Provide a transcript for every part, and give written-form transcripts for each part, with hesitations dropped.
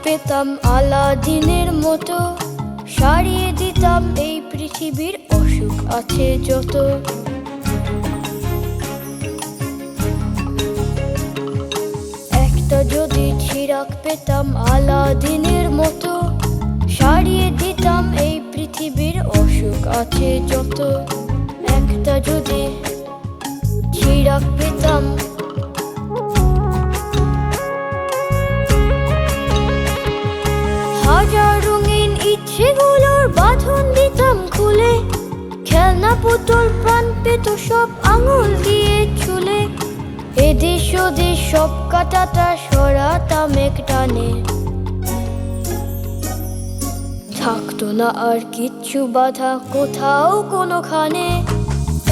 পেতাম আলাদিনের মতো, সারিয়ে দিতাম এই পৃথিবীর অসুখ আছে যত। একটা যদি চিরাগ পেতাম আলাদিনের মতো, সারিয়ে দিতাম এই পৃথিবীর অসুখ আছে যত। একটা যদি চিরাগ পেতাম, হাজার রঙিন ইচ্ছেগুলোর বাঁধন দিতাম খুলে, খেলনা পুতুল প্রাণ পেত সব আঙুল দিয়ে ছুলে। এদেশ ওদেশ সব কাটাটা সরাতাম এক টানে, থাকতো না আর কিচ্ছু বাধা কোথাও কোনোখানে।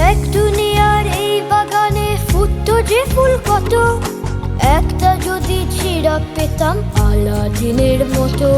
এক দুনিয়ার এই বাগানে ফুটতো যে ফুল কত, একটা যদি চিরাগ পেতাম আলাদিনের মতো।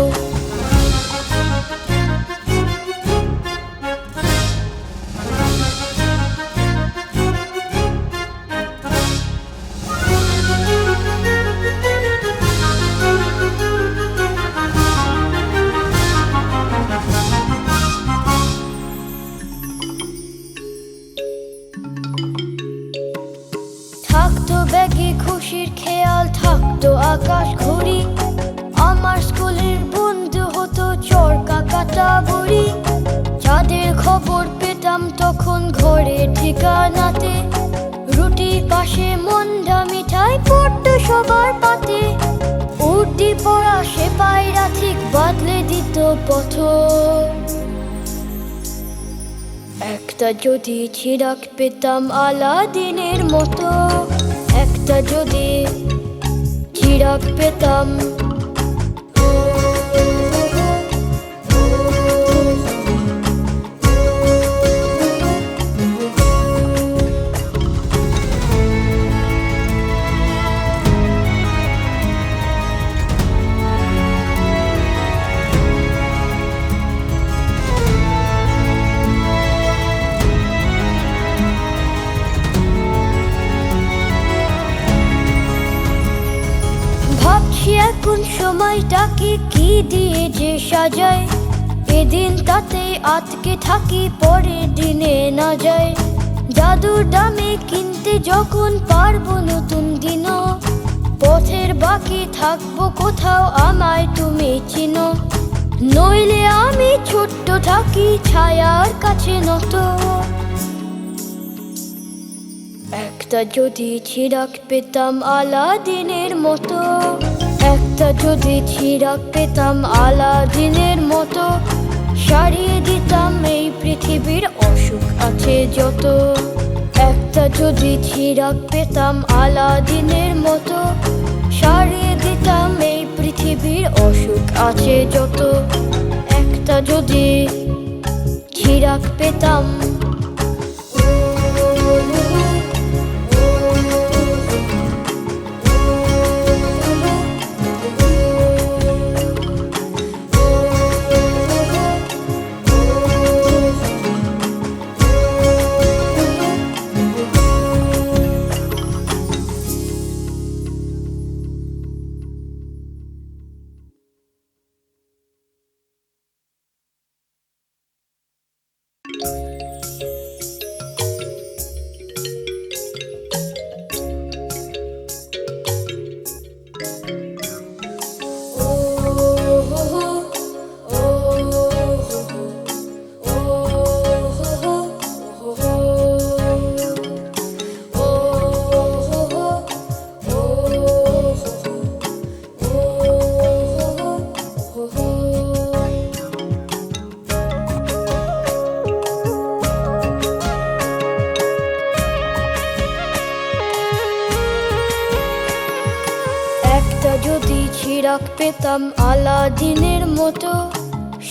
থাকতো ব্যাগে খুশির খেয়াল, থাকতো আকাশ ঘুড়ি, আমার স্কুলের বন্ধু হতো চরকা কাটা বুড়ি। চাঁদের খবর পেতাম তখন ঘরে ঠিকানাতে, রুটি পাশে মন্ডা মিঠাই পড়তো সবার পাতে। উর্দি পড়া সেপাইরা ঠিক বাদলে দিত পথ। একটা যদি চিরাগ পেতাম আলাদিনের মতো, একটা যদি চিরাগ পেতাম। এখন সময়টাকে কি দিয়ে যে সাজায়, এদিন তাতে আটকে থাকি পরের দিনে না যায়। জাদুর দামে কিনতে যখন পারবো নতুন দিনও, পথের বাকি থাকবো কোথাও আমায় তুমি চিনো। নইলে আমি ছোট্ট থাকি ছায়ার কাছে নত। একটা যদি চিরাগ পেতাম আলাদিনের মতো, একটা যদি চিরাগ পেতাম আলাদিনের মতো, সারিয়ে দিতাম এই পৃথিবীর অসুখ আছে যত। একটা যদি চিরাগ পেতাম আলাদিনের মতো, সারিয়ে দিতাম এই পৃথিবীর অসুখ আছে যত। একটা যদি চিরাগ পেতাম। যদি চিরাগ পেতাম আলাদিনের মতো,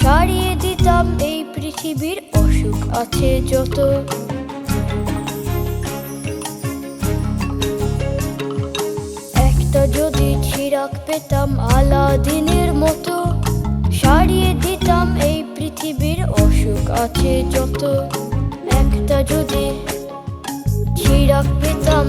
সারিয়ে দিতাম এই পৃথিবীর অসুখ আছে যত। একটা যদি চিরাগ পেতাম আলাদিনের মতো, সারিয়ে দিতাম এই পৃথিবীর অসুখ আছে যত। একটা যদি চিরাগ পেতাম।